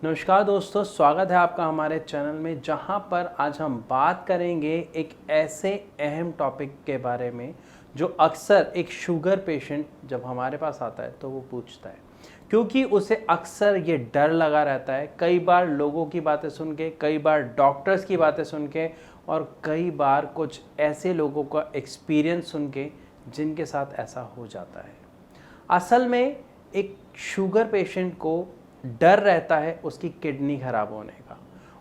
नमस्कार दोस्तों, स्वागत है आपका हमारे चैनल में, जहां पर आज हम बात करेंगे एक ऐसे अहम टॉपिक के बारे में जो अक्सर एक शुगर पेशेंट जब हमारे पास आता है तो वो पूछता है, क्योंकि उसे अक्सर ये डर लगा रहता है। कई बार लोगों की बातें सुन के, कई बार डॉक्टर्स की बातें सुन के और कई बार कुछ ऐसे लोगों का एक्सपीरियंस सुन के जिनके साथ ऐसा हो जाता है। असल में एक शुगर पेशेंट को डर रहता है उसकी किडनी खराब होने का,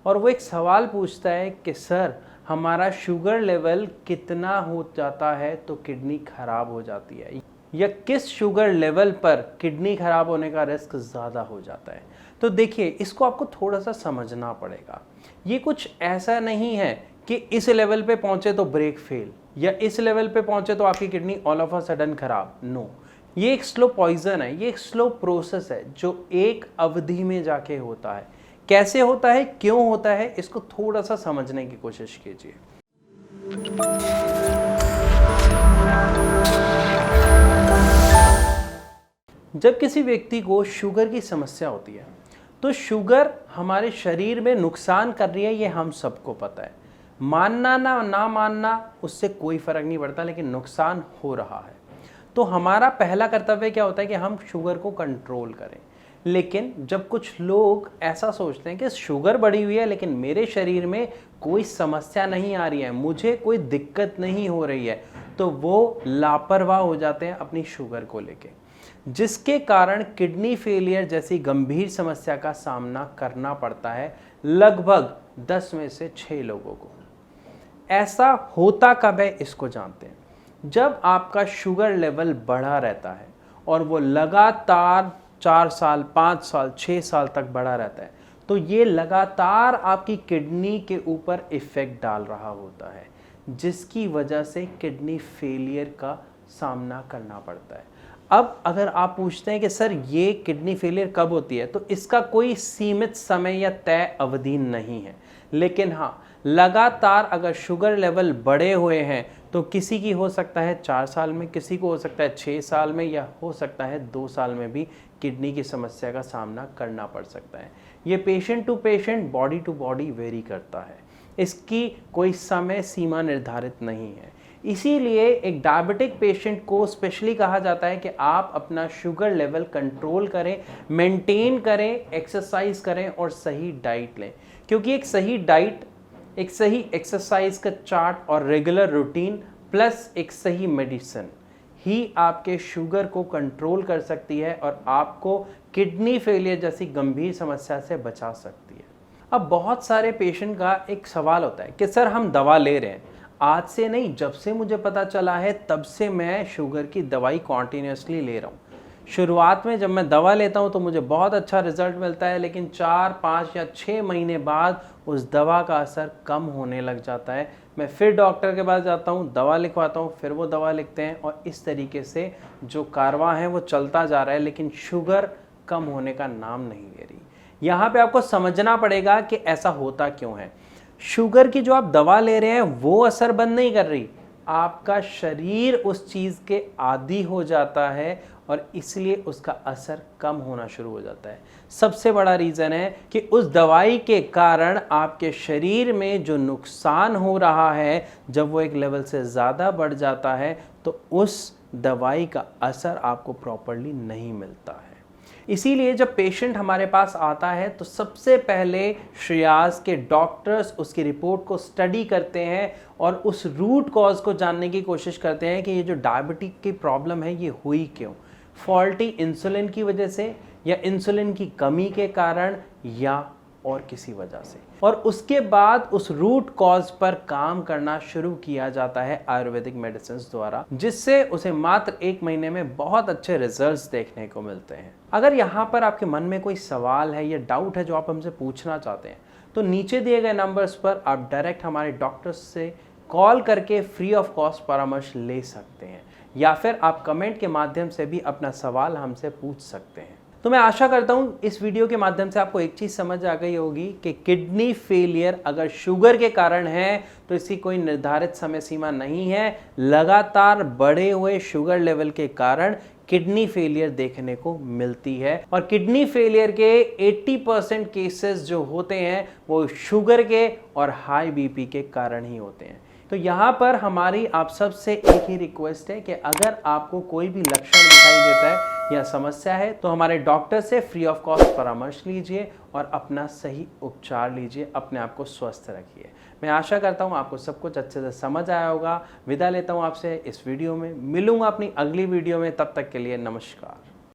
और वो एक सवाल पूछता है कि सर, हमारा शुगर लेवल कितना हो जाता है तो किडनी खराब हो जाती है, या किस शुगर लेवल पर किडनी खराब होने का रिस्क ज़्यादा हो जाता है। तो देखिए, इसको आपको थोड़ा सा समझना पड़ेगा। ये कुछ ऐसा नहीं है कि इस लेवल पे पहुंचे तो ब्रेक फेल, या इस लेवल पे पहुंचे तो आपकी kidney all of a sudden खराब। नो, ये एक स्लो पॉइजन है, ये एक स्लो प्रोसेस है जो एक अवधि में जाके होता है। कैसे होता है, क्यों होता है, इसको थोड़ा सा समझने की कोशिश कीजिए। जब किसी व्यक्ति को शुगर की समस्या होती है तो शुगर हमारे शरीर में नुकसान कर रही है, ये हम सबको पता है। मानना ना मानना उससे कोई फर्क नहीं पड़ता, लेकिन नुकसान हो रहा है। तो हमारा पहला कर्तव्य क्या होता है कि हम शुगर को कंट्रोल करें। लेकिन जब कुछ लोग ऐसा सोचते हैं कि शुगर बढ़ी हुई है लेकिन मेरे शरीर में कोई समस्या नहीं आ रही है, मुझे कोई दिक्कत नहीं हो रही है, तो वो लापरवाह हो जाते हैं अपनी शुगर को लेके, जिसके कारण किडनी फेलियर जैसी गंभीर समस्या का सामना करना पड़ता है लगभग 10 में से 6 लोगों को। ऐसा होता कब है, इसको जानते हैं। जब आपका शुगर लेवल बढ़ा रहता है और वो लगातार 4 साल, 5 साल, 6 साल तक बढ़ा रहता है, तो ये लगातार आपकी किडनी के ऊपर इफेक्ट डाल रहा होता है, जिसकी वजह से किडनी फेलियर का सामना करना पड़ता है। अब अगर आप पूछते हैं कि सर, ये किडनी फेलियर कब होती है, तो इसका कोई सीमित समय या तय अवधि नहीं है। लेकिन हाँ, लगातार अगर शुगर लेवल बढ़े हुए हैं तो किसी की हो सकता है 4 साल में, किसी को हो सकता है 6 साल में, या हो सकता है 2 साल में भी किडनी की समस्या का सामना करना पड़ सकता है। ये patient to patient, body to body vary करता है। इसकी कोई समय सीमा निर्धारित नहीं है। इसीलिए एक डायबिटिक पेशेंट को स्पेशली कहा जाता है कि आप अपना शुगर लेवल कंट्रोल करें, मेंटेन करें, एक्सरसाइज करें और सही डाइट लें। क्योंकि एक सही डाइट, एक सही एक्सरसाइज का चार्ट और रेगुलर रूटीन प्लस एक सही मेडिसिन ही आपके शुगर को कंट्रोल कर सकती है और आपको किडनी फेलियर जैसी गंभीर समस्या से बचा सकती है। अब बहुत सारे पेशेंट का एक सवाल होता है कि सर, हम दवा ले रहे हैं, आज से नहीं, जब से मुझे पता चला है तब से मैं शुगर की दवाई कॉन्टिन्यूसली ले रहा हूँ। शुरुआत में जब मैं दवा लेता हूँ तो मुझे बहुत अच्छा रिजल्ट मिलता है, लेकिन 4, 5 या 6 महीने बाद उस दवा का असर कम होने लग जाता है। मैं फिर डॉक्टर के पास जाता हूँ, दवा लिखवाता हूँ, फिर वो दवा लिखते हैं, और इस तरीके से जो कारवां है वो चलता जा रहा है, लेकिन शुगर कम होने का नाम नहीं ले रही। यहाँ पे आपको समझना पड़ेगा कि ऐसा होता क्यों है। शुगर की जो आप दवा ले रहे हैं वो असर बंद नहीं कर रही, आपका शरीर उस चीज़ के आदी हो जाता है और इसलिए उसका असर कम होना शुरू हो जाता है। सबसे बड़ा रीज़न है कि उस दवाई के कारण आपके शरीर में जो नुकसान हो रहा है, जब वो एक लेवल से ज़्यादा बढ़ जाता है तो उस दवाई का असर आपको प्रॉपरली नहीं मिलता है। इसीलिए जब पेशेंट हमारे पास आता है तो सबसे पहले श्रेयास के डॉक्टर्स उसकी रिपोर्ट को स्टडी करते हैं और उस रूट कॉज को जानने की कोशिश करते हैं कि ये जो डायबिटिक की प्रॉब्लम है ये हुई क्यों। फॉल्टी इंसुलिन की वजह से, या इंसुलिन की कमी के कारण, या और किसी वजह से। और उसके बाद उस रूट कॉज पर काम करना शुरू किया जाता है आयुर्वेदिक मेडिसिन द्वारा, जिससे उसे मात्र 1 महीने में बहुत अच्छे रिजल्ट्स देखने को मिलते हैं। अगर यहाँ पर आपके मन में कोई सवाल है या डाउट है जो आप हमसे पूछना चाहते हैं, तो नीचे दिए गए नंबर्स पर आप डायरेक्ट हमारे डॉक्टर्स से कॉल करके फ्री ऑफ कॉस्ट परामर्श ले सकते हैं, या फिर आप कमेंट के माध्यम से भी अपना सवाल हमसे पूछ सकते हैं। तो मैं आशा करता हूँ इस वीडियो के माध्यम से आपको एक चीज़ समझ आ गई होगी कि किडनी फेलियर अगर शुगर के कारण है तो इसकी कोई निर्धारित समय सीमा नहीं है। लगातार बढ़े हुए शुगर लेवल के कारण किडनी फेलियर देखने को मिलती है और किडनी फेलियर के 80% केसेस जो होते हैं वो शुगर के और हाई बीपी के कारण ही होते हैं। तो यहाँ पर हमारी आप सब से एक ही रिक्वेस्ट है कि अगर आपको कोई भी लक्षण दिखाई देता है या समस्या है तो हमारे डॉक्टर से फ्री ऑफ कॉस्ट परामर्श लीजिए और अपना सही उपचार लीजिए, अपने आप को स्वस्थ रखिए। मैं आशा करता हूँ आपको सब कुछ अच्छे से समझ आया होगा। विदा लेता हूँ आपसे इस वीडियो में, मिलूंगा अपनी अगली वीडियो में, तब तक के लिए नमस्कार।